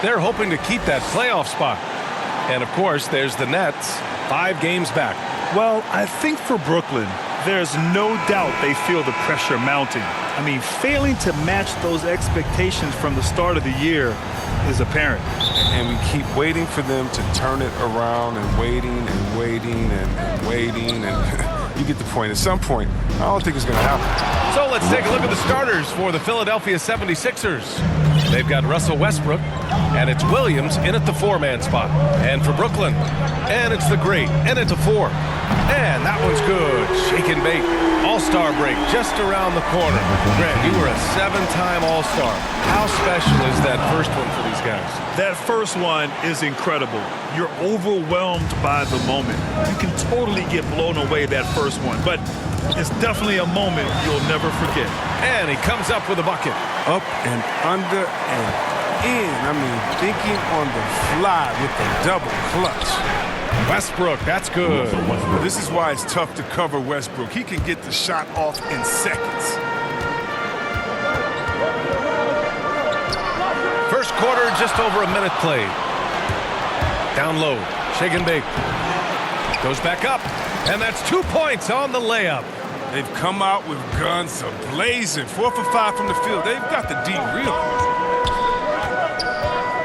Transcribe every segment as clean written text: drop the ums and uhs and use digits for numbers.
They're hoping to keep that playoff spot. And, of course, there's the Nets, 5 games back. Well, I think for Brooklyn, there's no doubt they feel the pressure mounting. I mean, failing to match those expectations from the start of the year is apparent. And we keep waiting for them to turn it around and waiting and waiting and waiting. And you get the point. At some point, I don't think it's going to happen. So let's take a look at the starters for the Philadelphia 76ers. They've got Russell Westbrook, and it's Williams in at the 4-man spot. And for Brooklyn, and it's the great in at the 4. And that one's good. Shake and bake. All-star break just around the corner. Grant, you were a 7-time All-Star. How special is that first one for these guys? That first one is incredible. You're overwhelmed by the moment. You can totally get blown away that first one, but it's definitely a moment you'll never forget. And he comes up with a bucket. Up and under and in. I mean, thinking on the fly with the double clutch. Westbrook, that's good. This is why it's tough to cover Westbrook. He can get the shot off in seconds. First quarter, just over a minute played. Down low, shake and bake. Goes back up, and that's 2 points on the layup. They've come out with guns blazing. 4 for 5 from the field. They've got the D real.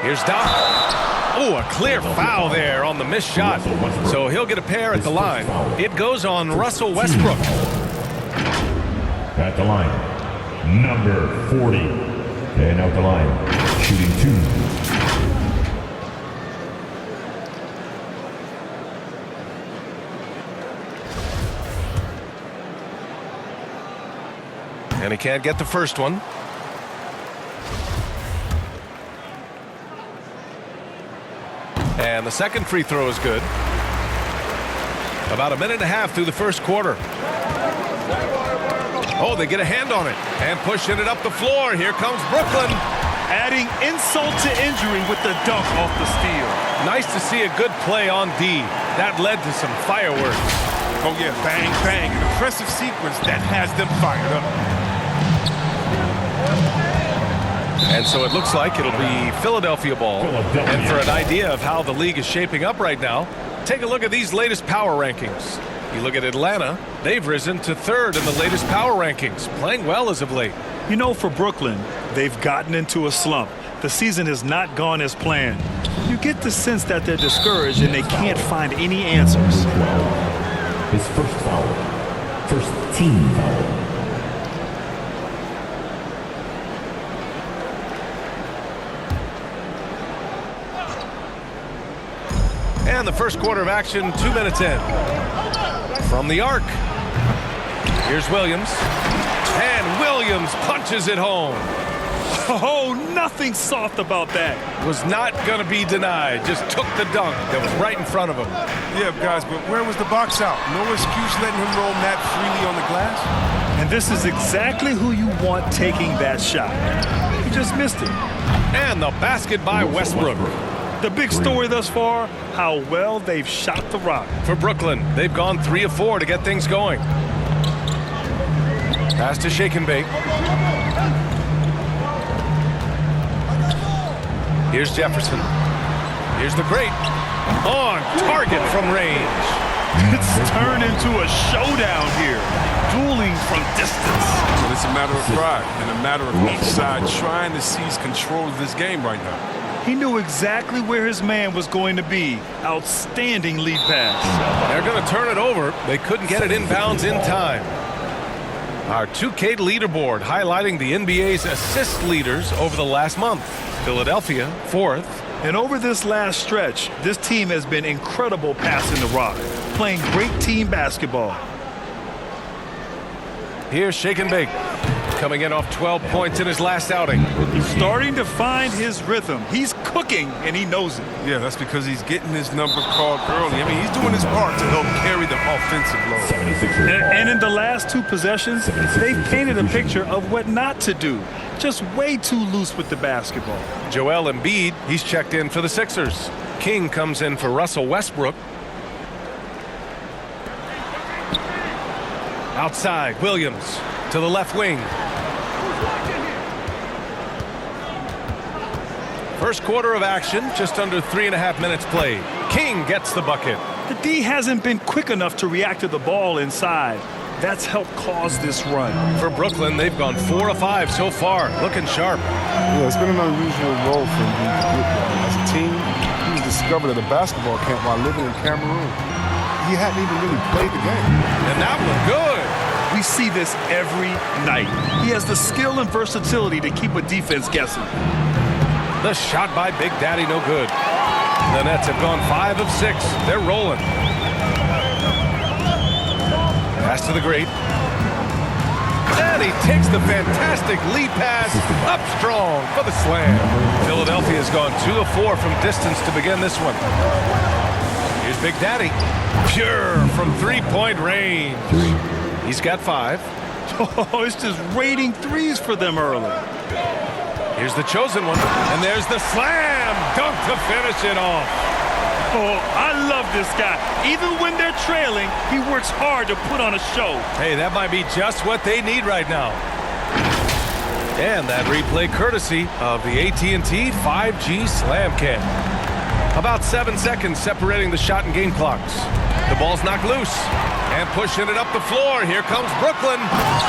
Here's Doc. Oh, a clear foul there on the missed shot. So he'll get a pair at the line. It goes on Russell Westbrook. At the line, number 40. And out the line, shooting 2. And he can't get the first one. And the second free throw is good. About a minute and a half through the first quarter. Oh, they get a hand on it. And pushing it up the floor. Here comes Brooklyn. Adding insult to injury with the dunk off the steal. Nice to see a good play on D. That led to some fireworks. Oh, yeah, bang, bang. An impressive sequence that has them fired up. And so it looks like it'll be Philadelphia ball. And for an idea of how the league is shaping up right now, take a look at these latest power rankings. You look at Atlanta, they've risen to 3rd in the latest power rankings, playing well as of late. You know, for Brooklyn, they've gotten into a slump. The season has not gone as planned. You get the sense that they're discouraged and they can't find any answers. His first foul. First team foul. And the first quarter of action, 2 minutes in. From the arc. Here's Williams. And Williams punches it home. Oh, nothing soft about that. Was not going to be denied. Just took the dunk that was right in front of him. Yeah, guys, but where was the box out? No excuse letting him roam that freely on the glass? And this is exactly who you want taking that shot. He just missed it. And the basket by Westbrook. The big story thus far, how well they've shot the rock. For Brooklyn, they've gone 3 of 4 to get things going. Pass to shake and bake. Here's Jefferson. Here's the great. On target from range. It's turned into a showdown here. Dueling from distance. But it's a matter of pride and a matter of each side trying to seize control of this game right now. He knew exactly where his man was going to be. Outstanding lead pass. They're going to turn it over. They couldn't get it inbounds in time. Our 2K leaderboard highlighting the NBA's assist leaders over the last month. Philadelphia, 4th. And over this last stretch, this team has been incredible passing the rock, playing great team basketball. Here's shake and bake. Coming in off 12 points in his last outing. Starting to find his rhythm. He's cooking, and he knows it. Yeah, that's because he's getting his number called early. I mean, he's doing his part to help carry the offensive load. And in the last 2 possessions, they've painted a picture of what not to do. Just way too loose with the basketball. Joel Embiid, he's checked in for the Sixers. King comes in for Russell Westbrook. Outside, Williams to the left wing. First quarter of action, just under 3.5 minutes played. King gets the bucket. The D hasn't been quick enough to react to the ball inside. That's helped cause this run. For Brooklyn, they've gone 4 of 5 so far, looking sharp. Yeah, it's been an unusual role for him to get there. As a team, he was discovered at a basketball camp while living in Cameroon. He hadn't even really played the game. And that one good. We see this every night. He has the skill and versatility to keep a defense guessing. The shot by Big Daddy, no good. The Nets have gone 5 of 6. They're rolling. Pass to the great. And he takes the fantastic lead pass up strong for the slam. Philadelphia has gone 2 of 4 from distance to begin this one. Here's Big Daddy. Pure from three-point range. He's got 5. Oh, it's just raining threes for them early. Here's the chosen one. And there's the slam dunk to finish it off. Oh, I love this guy. Even when they're trailing, he works hard to put on a show. Hey, that might be just what they need right now. And that replay courtesy of the AT&T 5G Slam Cam. About 7 seconds separating the shot and game clocks. The ball's knocked loose. And pushing it up the floor, here comes Brooklyn.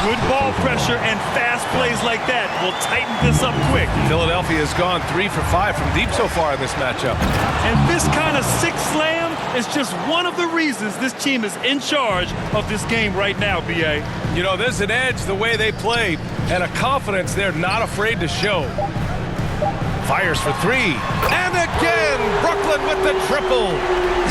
Good ball pressure and fast plays like that will tighten this up quick. Philadelphia has gone 3 for 5 from deep so far in this matchup. And this kind of sick slam is just one of the reasons this team is in charge of this game right now, B.A. You know, there's an edge the way they play and a confidence they're not afraid to show. Fires for 3. And again, Brooklyn with the triple.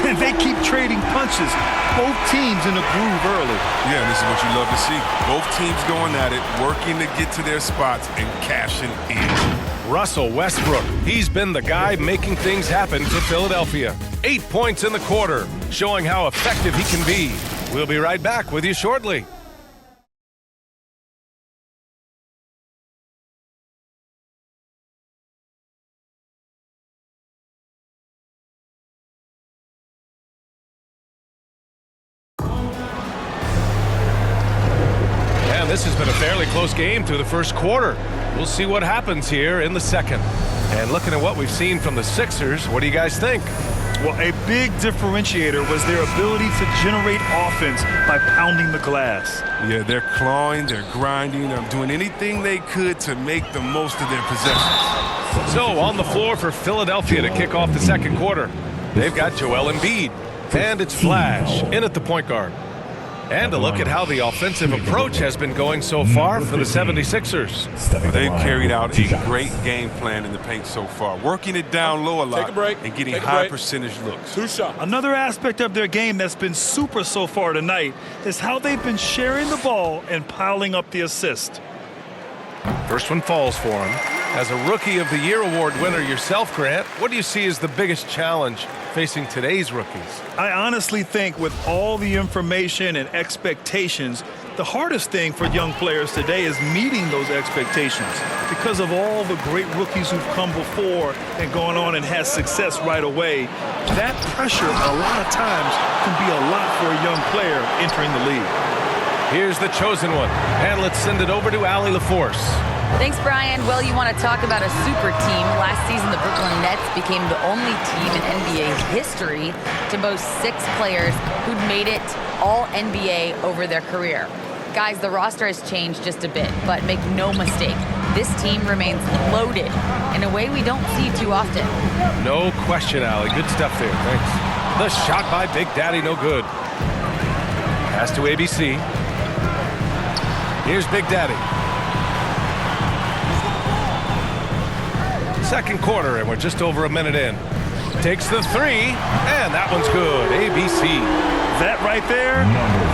And they keep trading punches. Both teams in the groove early. Yeah, and this is what you love to see. Both teams going at it, working to get to their spots and cashing in. Russell Westbrook, he's been the guy making things happen for Philadelphia. 8 points in the quarter, showing how effective he can be. We'll be right back with you shortly. This has been a fairly close game through the first quarter. We'll see what happens here in the second. And looking at what we've seen from the Sixers, what do you guys think? Well, a big differentiator was their ability to generate offense by pounding the glass. Yeah, they're clawing, they're grinding, they're doing anything they could to make the most of their possessions. So on the floor for Philadelphia to kick off the second quarter, they've got Joel Embiid. And it's Flash in at the point guard. And a look at how the offensive approach has been going so far for the 76ers. They've carried out a great game plan in the paint so far, working it down low a lot and getting high percentage looks. 2 shots. Another aspect of their game that's been super so far tonight is how they've been sharing the ball and piling up the assist. First one falls for him. As a Rookie of the Year award winner yourself, Grant, what do you see as the biggest challenge facing today's rookies? I honestly think with all the information and expectations, the hardest thing for young players today is meeting those expectations because of all the great rookies who've come before and gone on and had success right away. That pressure a lot of times can be a lot for a young player entering the league. Here's the chosen one, and let's send it over to Allie LaForce. Thanks, Brian. Well, you want to talk about a super team. Last season, the Brooklyn Nets became the only team in NBA history to boast 6 players who'd made it all NBA over their career. Guys, the roster has changed just a bit, but make no mistake, this team remains loaded in a way we don't see too often. No question, Allie. Good stuff there. Thanks. The shot by Big Daddy, no good. Pass to ABC. Here's Big Daddy. Second quarter, and we're just over a minute in. Takes the 3, and that one's good. ABC. That right there,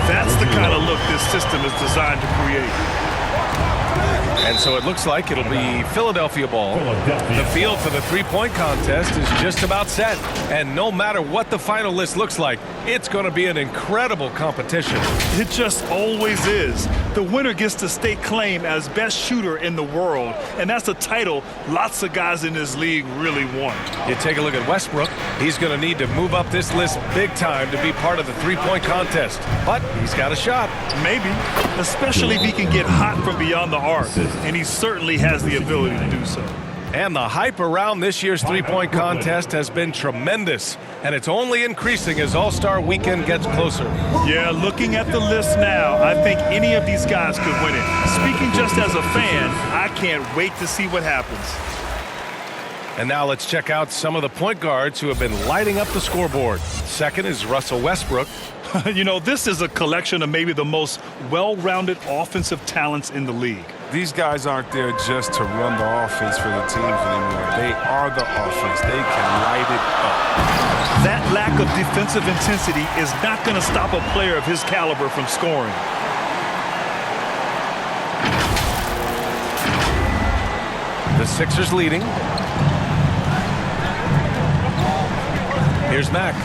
that's the kind of look this system is designed to create. And so it looks like it'll be Philadelphia ball. The field for the three-point contest is just about set. And no matter what the final list looks like, it's going to be an incredible competition. It just always is. The winner gets to stake claim as best shooter in the world. And that's a title lots of guys in this league really want. You take a look at Westbrook. He's going to need to move up this list big time to be part of the three-point contest. But he's got a shot. Maybe, especially if he can get hot from beyond the arc. And he certainly has the ability to do so. And the hype around this year's three-point contest has been tremendous, and it's only increasing as All-Star Weekend gets closer. Yeah, looking at the list now, I think any of these guys could win it. Speaking just as a fan, I can't wait to see what happens. And now let's check out some of the point guards who have been lighting up the scoreboard. Second is Russell Westbrook. You know, this is a collection of maybe the most well-rounded offensive talents in the league. These guys aren't there just to run the offense for the teams anymore. They are the offense. They can light it up. That lack of defensive intensity is not going to stop a player of his caliber from scoring. The Sixers leading. Here's Mack.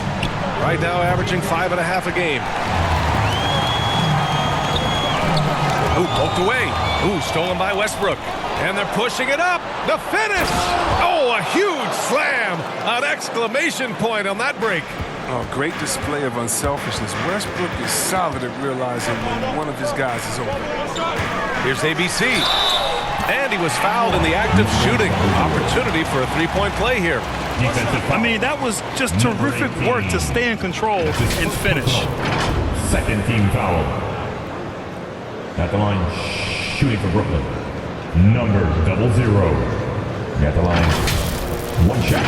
Right now averaging 5.5 a game. Ooh, poked away. Ooh, stolen by Westbrook. And they're pushing it up. The finish. Oh, a huge slam. An exclamation point on that break. Oh, great display of unselfishness. Westbrook is solid at realizing when one of his guys is open. Here's ABC. And he was fouled in the act of shooting. Opportunity for a three-point play here. I mean, that was just terrific work to stay in control and finish. Second team foul. At the line, shooting for Brooklyn. Number 00. At the line, one shot.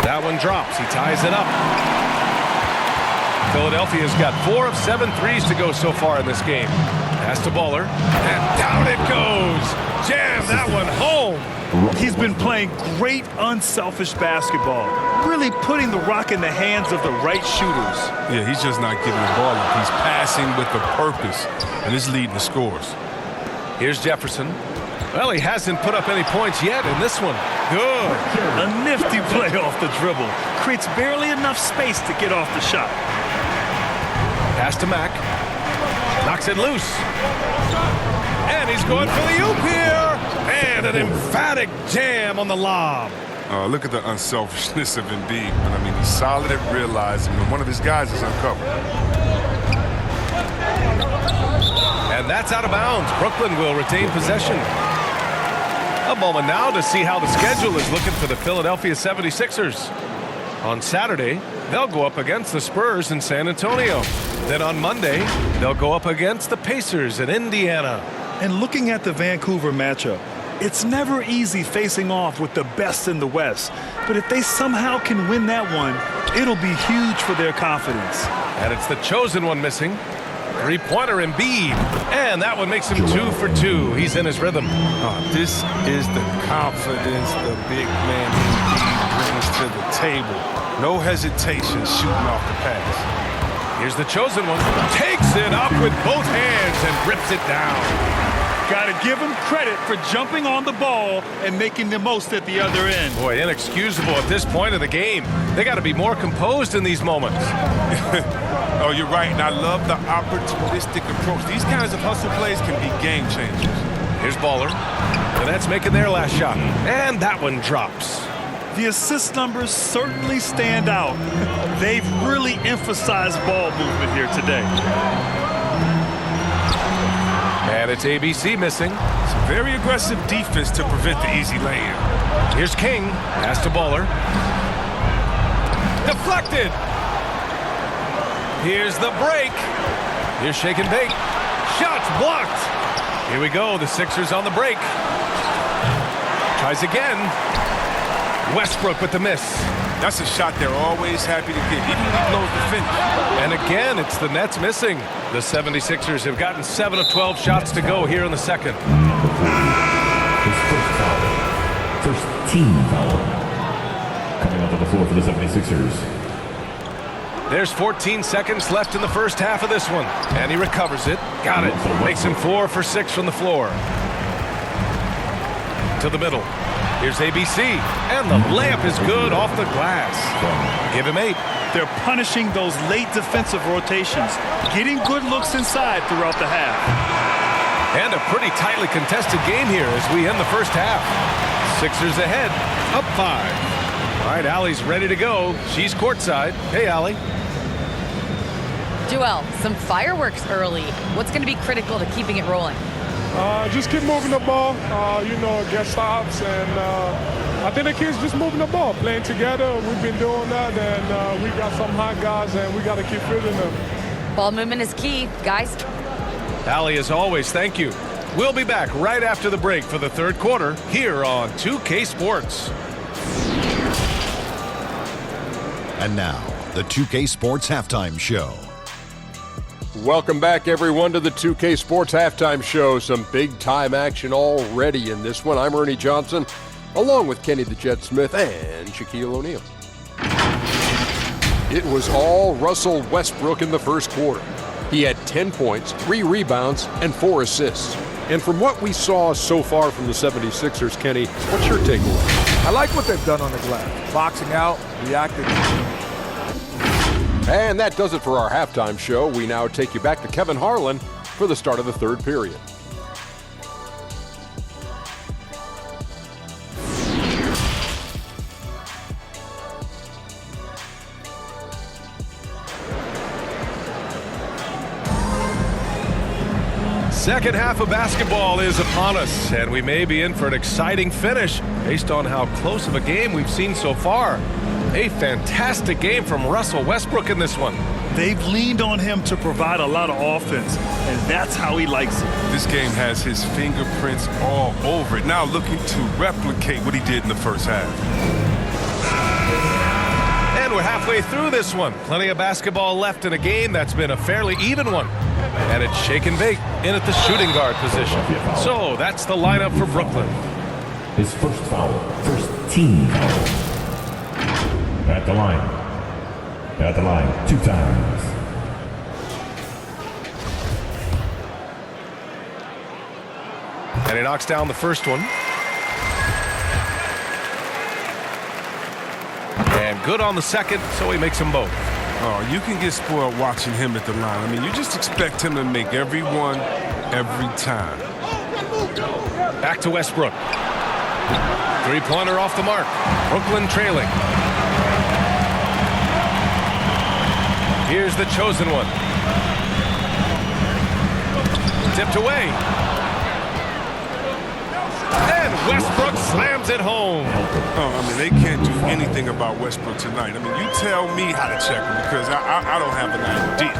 That one drops. He ties it up. Philadelphia's got 4 of 7 threes to go so far in this game. Pass to Baller. And down it goes. Jam that one home. He's been playing great unselfish basketball, really putting the rock in the hands of the right shooters. Yeah, he's just not giving the ball up. He's passing with a purpose, and it's leading the scores. Here's Jefferson. Well, he hasn't put up any points yet in this one. Good. A nifty play off the dribble. Creates barely enough space to get off the shot. Pass to Mack. Knocks it loose. And he's going for the oop here. And an emphatic jam on the lob. Look at the unselfishness of Embiid. But I mean, he's solid at realizing when one of his guys is uncovered. And that's out of bounds. Brooklyn will retain possession. A moment now to see how the schedule is looking for the Philadelphia 76ers. On Saturday, they'll go up against the Spurs in San Antonio. Then on Monday, they'll go up against the Pacers in Indiana. And looking at the Vancouver matchup, it's never easy facing off with the best in the West. But if they somehow can win that one, it'll be huge for their confidence. And it's the chosen one missing. Three-pointer Embiid. And that one makes him 2 for 2. He's in his rhythm. This is the confidence the big man Embiid brings to the table. No hesitation shooting off the pass. Here's the chosen one. Takes it up with both hands and rips it down. Got to give him credit for jumping on the ball and making the most at the other end. Boy, inexcusable at this point of the game. They got to be more composed in these moments. Oh, you're right, and I love the opportunistic approach. These kinds of hustle plays can be game changers. Here's Baller. The Nets making their last shot. And that one drops. The assist numbers certainly stand out. They've really emphasized ball movement here today. And it's ABC missing. Some very aggressive defense to prevent the easy lay-in. Here's King. Pass to Baller. Deflected. Here's the break. Here's shake and bake. Shots blocked. Here we go. The Sixers on the break. Tries again. Westbrook with the miss. That's a shot they're always happy to get, even when he blows the finish. And again, it's the Nets missing. The 76ers have gotten 7 of 12 shots to go here in the second. His first foul. First team foul. Coming onto the floor for the 76ers. There's 14 seconds left in the first half of this one. And he recovers it. Got it. Makes him 4 for 6 from the floor. To the middle. Here's ABC. And the layup is good off the glass. Give him 8. They're punishing those late defensive rotations, getting good looks inside throughout the half. And a pretty tightly contested game here as we end the first half. Sixers ahead, up 5. All right, Allie's ready to go. She's courtside. Hey, Allie. Joel, some fireworks early. What's going to be critical to keeping it rolling? Just keep moving the ball, get stops, and I think the kids just moving the ball, playing together. We've been doing that, and we got some hot guys, and we got to keep fitting them. Ball movement is key, guys. Allie, as always, thank you. We'll be back right after the break for the third quarter here on 2K Sports. And now, the 2K Sports Halftime Show. Welcome back, everyone, to the 2K Sports Halftime Show. Some big-time action already in this one. I'm Ernie Johnson, along with Kenny the Jet Smith and Shaquille O'Neal. It was all Russell Westbrook in the first quarter. He had 10 points, 3 rebounds, and 4 assists. And from what we saw so far from the 76ers, Kenny, what's your takeaway? I like what they've done on the glass. Boxing out, reacting. And that does it for our halftime show. We now take you back to Kevin Harlan for the start of the third period. Second half of basketball is upon us, and we may be in for an exciting finish based on how close of a game we've seen so far. A fantastic game from Russell Westbrook in this one. They've leaned on him to provide a lot of offense, and that's how he likes it. This game has his fingerprints all over it. Now looking to replicate what he did in the first half. And we're halfway through this one. Plenty of basketball left in a game that's been a fairly even one. And it's shake and bake in at the shooting guard position. So that's the lineup for Brooklyn. His first foul, first team foul. At the line. At the line, 2 times. And he knocks down the first one. And good on the second, so he makes them both. Oh, you can get spoiled watching him at the line. I mean, you just expect him to make every one, every time. Back to Westbrook. Three-pointer off the mark. Brooklyn trailing. Here's the chosen one. Tipped away. And Westbrook slams it home. Oh, I mean, they can't do anything about Westbrook tonight. I mean, you tell me how to check him because I don't have an idea.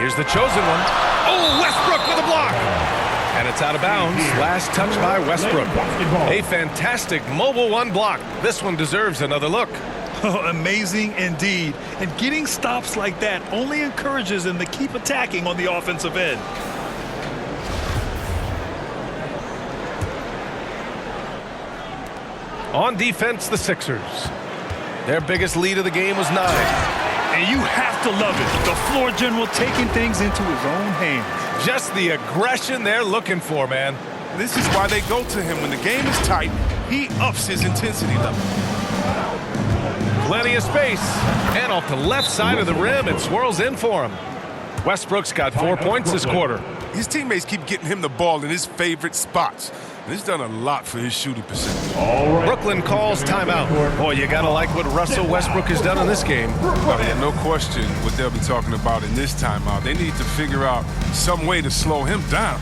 Here's the chosen one. Oh, Westbrook with a block. And it's out of bounds. Last touch by Westbrook. A fantastic mobile one block. This one deserves another look. Amazing indeed. And getting stops like that only encourages them to keep attacking on the offensive end. On defense, the Sixers. Their biggest lead of the game was 9. And you have to love it. The floor general taking things into his own hands. Just the aggression they're looking for, man. This is why they go to him. When the game is tight, he ups his intensity level. Plenty of space. And off the left side of the rim, it swirls in for him. Westbrook's got 4 points this quarter. His teammates keep getting him the ball in his favorite spots. And he's done a lot for his shooting percentage. Brooklyn calls timeout. Boy, you got to like what Russell Westbrook has done in this game. Oh, yeah, no question what they'll be talking about in this timeout. They need to figure out some way to slow him down.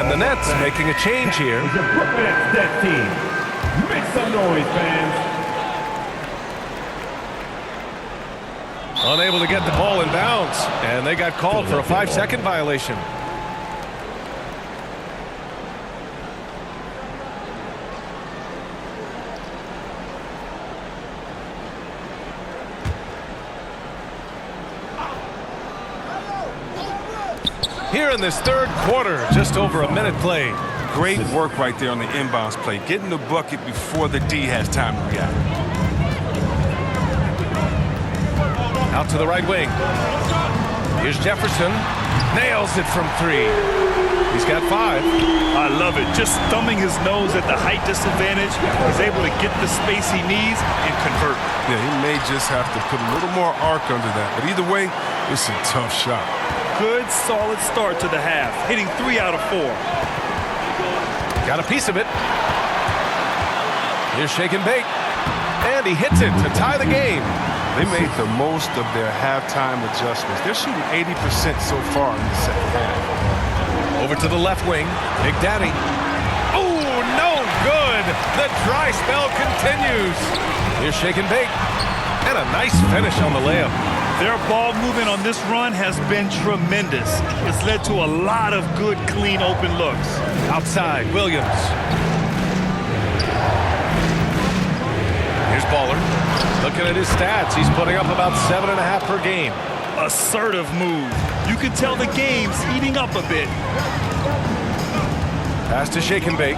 The Nets making a change here. The Brooklyn Nets team. Make some noise, fans. Unable to get the ball in bounds, and they got called for a 5-second violation. Here in this third quarter, just over a minute played. Great work right there on the inbounds play. Getting the bucket before the D has time to react. Out to the right wing. Here's Jefferson. Nails it from 3. He's got 5. I love it. Just thumbing his nose at the height disadvantage. He's able to get the space he needs and convert. Yeah, he may just have to put a little more arc under that. But either way, it's a tough shot. Good, solid start to the half. Hitting 3 out of 4. Got a piece of it. Here's shake and bake. And he hits it to tie the game. They made the most of their halftime adjustments. They're shooting 80% so far in the second half. Over to the left wing. Big Daddy. Oh, no good. The dry spell continues. Here's shake and bake. And a nice finish on the layup. Their ball movement on this run has been tremendous. It's led to a lot of good, clean, open looks. Outside, Williams. Here's Baller. Looking at his stats, he's putting up about 7.5 per game. Assertive move. You can tell the game's heating up a bit. Pass to shake and bake.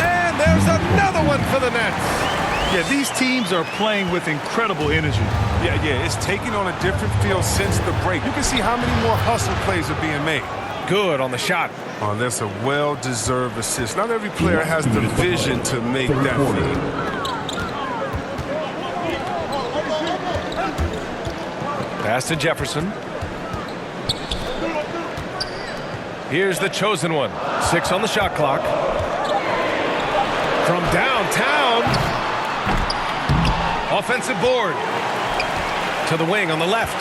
And there's another one for the Nets. Yeah, these teams are playing with incredible energy. Yeah, it's taking on a different feel since the break. You can see how many more hustle plays are being made. Good on the shot. Oh, that's a well-deserved assist. Not every player has the vision to make that feed. Pass to Jefferson. Here's the chosen one. 6 on the shot clock. From downtown. Offensive board. To the wing on the left.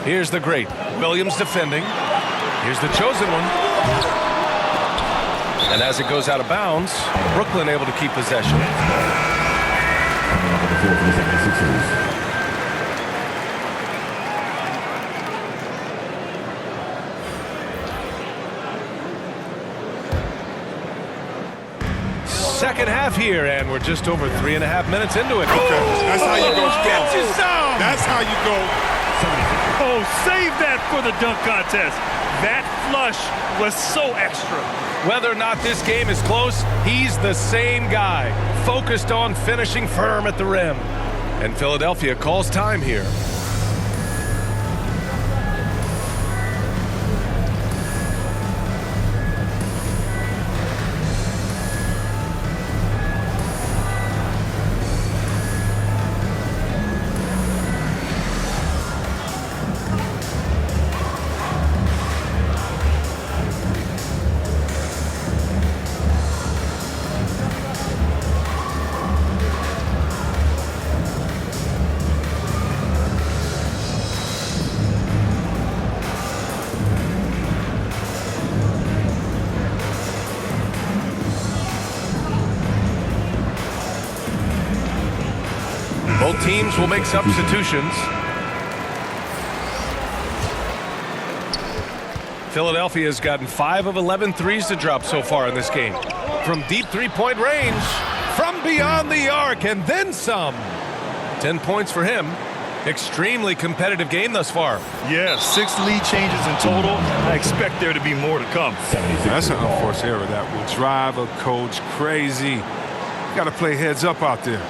Here's the great. Williams defending. Here's the chosen one. And as it goes out of bounds, Brooklyn able to keep possession. Second half here, and we're just over 3.5 minutes into it. Okay, that's how you go. Get you some! That's how you go. Oh, save that for the dunk contest. That flush was so extra. Whether or not this game is close, he's the same guy, focused on finishing firm at the rim. And Philadelphia calls time here. Both teams will make substitutions. Philadelphia has gotten 5 of 11 threes to drop so far in this game. From deep three-point range, from beyond the arc, and then some. 10 points for him. Extremely competitive game thus far. Yeah, 6 lead changes in total. I expect there to be more to come. That's an unforced error that will drive a coach crazy. You got to play heads up out there.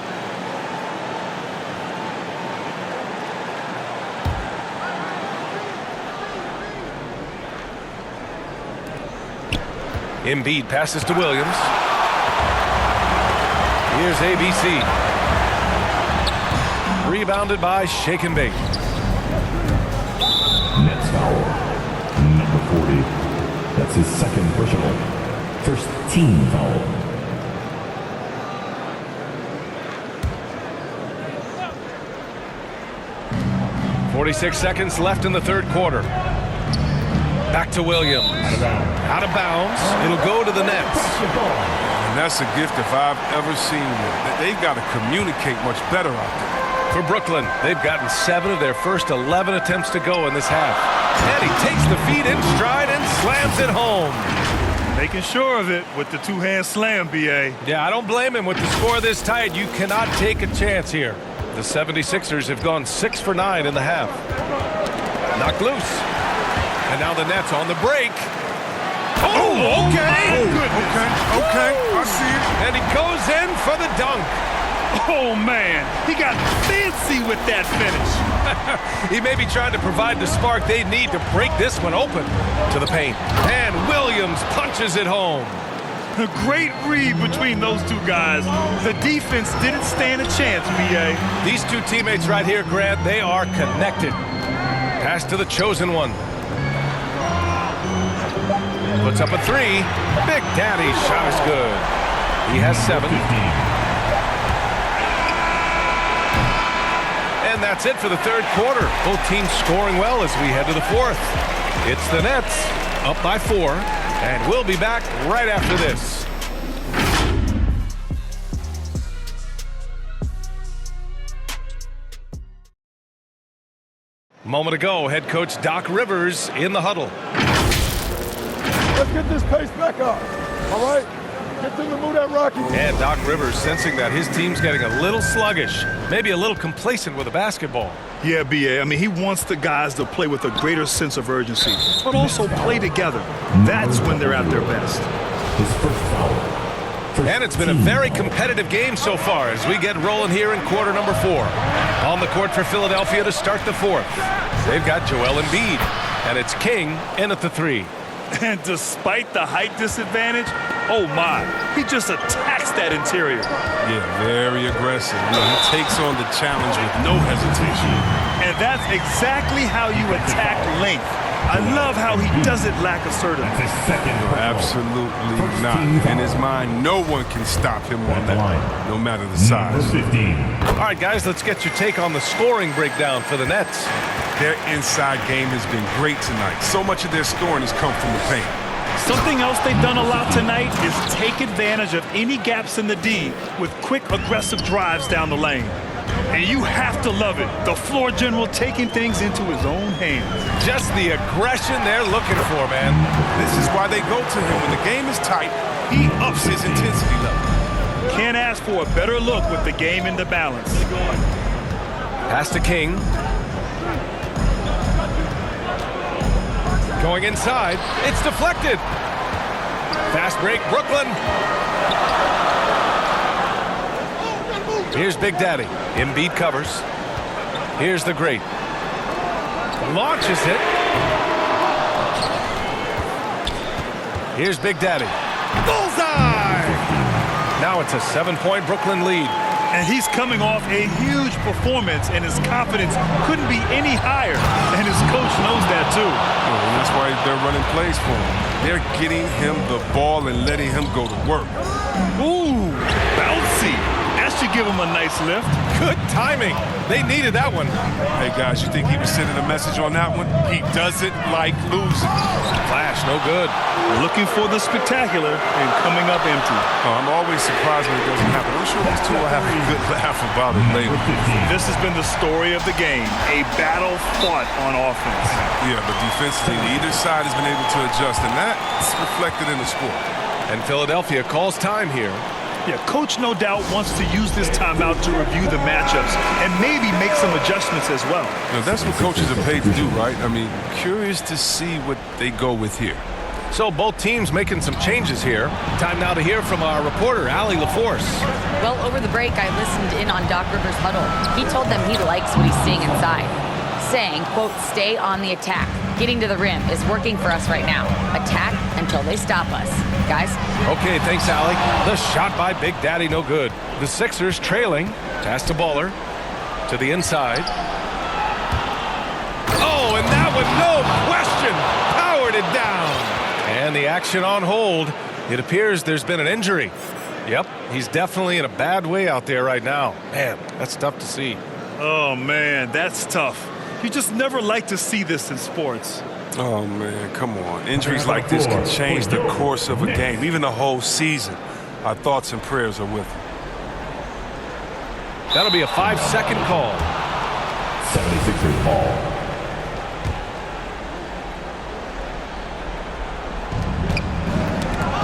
Embiid passes to Williams. Here's ABC. Rebounded by Shake and Bake. Nets foul. Number 40. That's his second personal. First team foul. .46 seconds left in the third quarter. Back to Williams. Out of bounds. It'll go to the Nets. And that's a gift if I've ever seen one. They've got to communicate much better out there. For Brooklyn, they've gotten 7 of their first 11 attempts to go in this half. And he takes the feed in stride and slams it home. Making sure of it with the two-hand slam, B.A. Yeah, I don't blame him. With the score this tight, you cannot take a chance here. The 76ers have gone 6 for 9 in the half. Knocked loose. And now the Nets on the break. Oh, okay. Okay, I see it. And he goes in for the dunk. Oh, man. He got fancy with that finish. He may be trying to provide the spark they need to break this one open. To the paint. And Williams punches it home. A great read between those two guys. The defense didn't stand a chance, B.A. These two teammates right here, Grant, they are connected. Pass to the chosen one. Puts up a three. Big Daddy's shot is good. He has 7. And that's it for the third quarter. Both teams scoring well as we head to the fourth. It's the Nets up by 4. And we'll be back right after this. Moment ago, head coach Doc Rivers in the huddle. Let's get this pace back up. All right? Get them to move that rocket. And Doc Rivers sensing that his team's getting a little sluggish, maybe a little complacent with the basketball. Yeah, B.A. I mean, he wants the guys to play with a greater sense of urgency, but also play together. That's when they're at their best. His first foul. And it's been a very competitive game so far as we get rolling here in quarter number 4. On the court for Philadelphia to start the fourth. They've got Joel Embiid, and it's King in at the 3. And despite the height disadvantage, oh my, he just attacks that interior. Yeah, very aggressive. He takes on the challenge with no hesitation. And that's exactly how you attack length. I love how he doesn't lack assertiveness. That's his second. Absolutely not. In his mind, no one can stop him on that, no matter the size. Number 15. All right, guys, let's get your take on the scoring breakdown for the Nets. Their inside game has been great tonight. So much of their scoring has come from the paint. Something else they've done a lot tonight is take advantage of any gaps in the D with quick, aggressive drives down the lane. And you have to love it. The floor general taking things into his own hands. Just the aggression they're looking for, man. This is why they go to him. When the game is tight, he ups his intensity level. Can't ask for a better look with the game in the balance. Pass to King. Going inside. It's deflected. Fast break, Brooklyn. Here's Big Daddy. Embiid covers. Here's the great. Launches it. Here's Big Daddy. Bullseye! Now it's a 7-point Brooklyn lead. And he's coming off a huge performance, and his confidence couldn't be any higher. And his coach knows that, too. And that's why they're running plays for him. They're getting him the ball and letting him go to work. Ooh, bouncy. That should give him a nice lift. Good timing. They needed that one. Hey, guys, you think he was sending a message on that one? He doesn't like losing. Flash, no good. Looking for the spectacular and coming up empty. Oh, I'm always surprised when it doesn't happen. I'm sure these two will have a good laugh about it later. This has been the story of the game, a battle fought on offense. Yeah, but defensively, either side has been able to adjust, and that's reflected in the score. And Philadelphia calls time here. Yeah, coach no doubt wants to use this timeout to review the matchups and maybe make some adjustments as well. Now, that's what coaches are paid to do, right? I mean, curious to see what they go with here. So both teams making some changes here. Time now to hear from our reporter, Allie LaForce. Well, over the break, I listened in on Doc Rivers' huddle. He told them he likes what he's seeing inside, saying, quote, stay on the attack. Getting to the rim is working for us right now. Attack until they stop us. Guys? Okay, thanks, Allie. The shot by Big Daddy, no good. The Sixers trailing. Pass to Baller. To the inside. Oh, and that one, no question, powered it down. And the action on hold. It appears there's been an injury. Yep, he's definitely in a bad way out there right now. Man, that's tough to see. Oh, man, that's tough. You just never like to see this in sports. Oh, man, come on. Injuries like this can change the course of a game, even the whole season. Our thoughts and prayers are with him. That'll be a 5-second call. 76ers ball.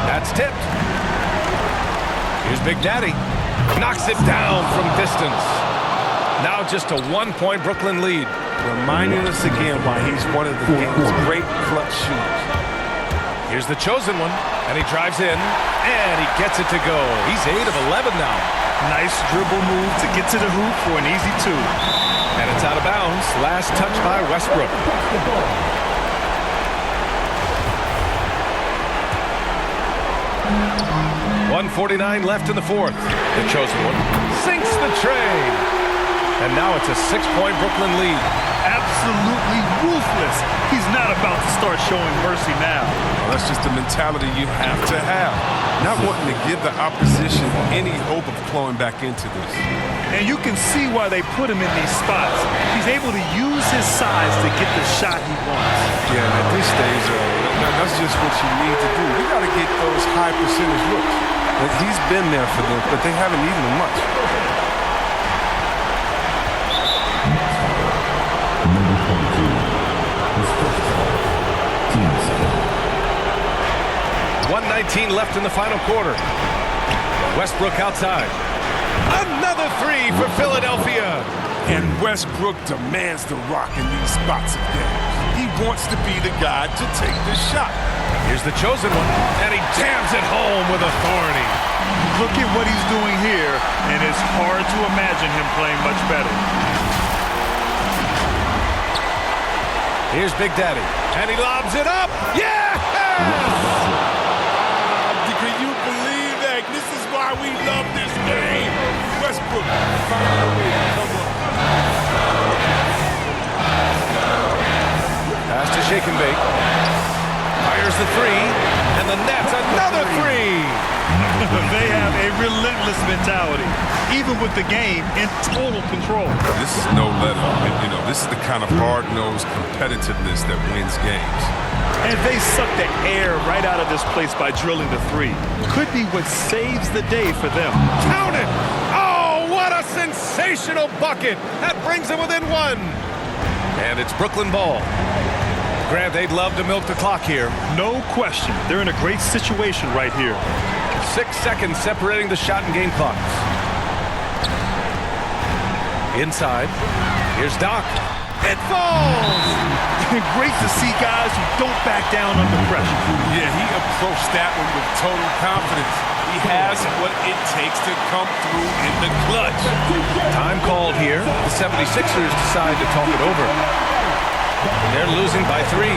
That's tipped. Here's Big Daddy. Knocks it down from distance. Now just a 1-point Brooklyn lead. Reminding us again why he's one of the game's great clutch shooters. Here's the chosen one, and he drives in, and he gets it to go. He's 8 of 11 now. Nice dribble move to get to the hoop for an easy 2. And it's out of bounds. Last touch by Westbrook. 1:49 left in the fourth. The chosen one sinks the tray. And now it's a 6-point Brooklyn lead. Absolutely ruthless. He's not about to start showing mercy now. Well, that's just the mentality you have to have. Not wanting to give the opposition any hope of clawing back into this. And you can see why they put him in these spots. He's able to use his size to get the shot he wants. Yeah, at this stage, that's just what you need to do. You got to get those high percentage looks. Like, he's been there for them, but they haven't needed him much. Number 22. His first foul. Team second. 1:19 left in the final quarter. Westbrook outside. Another 3 for Philadelphia. And Westbrook demands the rock in these spots again. He wants to be the guy to take the shot. Here's the chosen one, and he jams it home with authority. Look at what he's doing here, and it's hard to imagine him playing much better. Here's Big Daddy, and he lobs it up. Yeah! Can you believe that? This is why we love this game. Westbrook found a way to come up. Pass to Shake and Bake. Fires the 3, and the Nets another 3. They have a relentless mentality, even with the game in total control. This is no let up. You know, this is the kind of hard-nosed competitiveness that wins games. And they suck the air right out of this place by drilling the 3. Could be what saves the day for them. Count it! Oh, what a sensational bucket! That brings them within 1. And it's Brooklyn ball. Grant, they'd love to milk the clock here. No question. They're in a great situation right here. 6 seconds separating the shot and game clocks. Inside. Here's Doc. It falls! Great to see guys who don't back down under pressure. Yeah, he approached that one with total confidence. He has what it takes to come through in the clutch. Time called here. The 76ers decide to talk it over. They're losing by 3.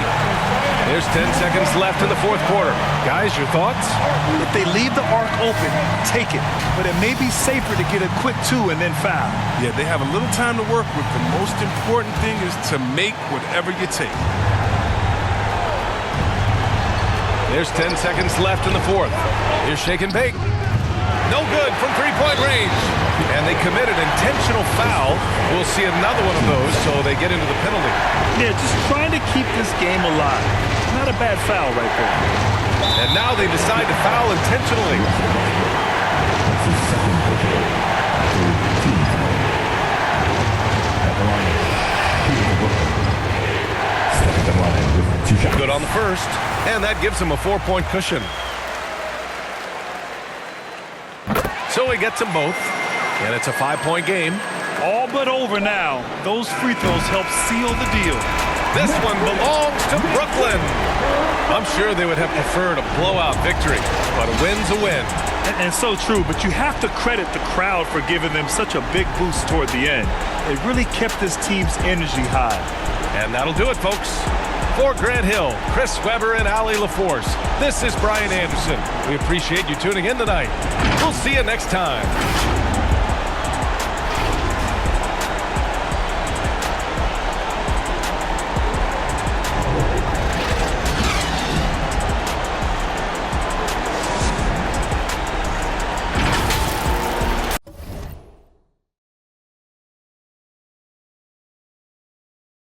There's 10 seconds left in the fourth quarter. Guys, your thoughts? If they leave the arc open, take it. But it may be safer to get a quick 2 and then foul. Yeah, they have a little time to work with. The most important thing is to make whatever you take. There's 10 seconds left in the fourth. Here's Shake and Bake. No good from 3-point range. And they committed intentional foul. We'll see another one of those, so they get into the penalty. Yeah, just trying to keep this game alive. Not a bad foul right there. And now they decide to foul intentionally. Good on the first, and that gives him a 4-point cushion. So he gets them both, and it's a 5-point game. All but over now. Those free throws help seal the deal. This one belongs to Brooklyn. I'm sure they would have preferred a blowout victory, but a win's a win. And so true, but you have to credit the crowd for giving them such a big boost toward the end. It really kept this team's energy high. And that'll do it, folks. For Grant Hill, Chris Webber, and Allie LaForce, this is Brian Anderson. We appreciate you tuning in tonight. We'll see you next time.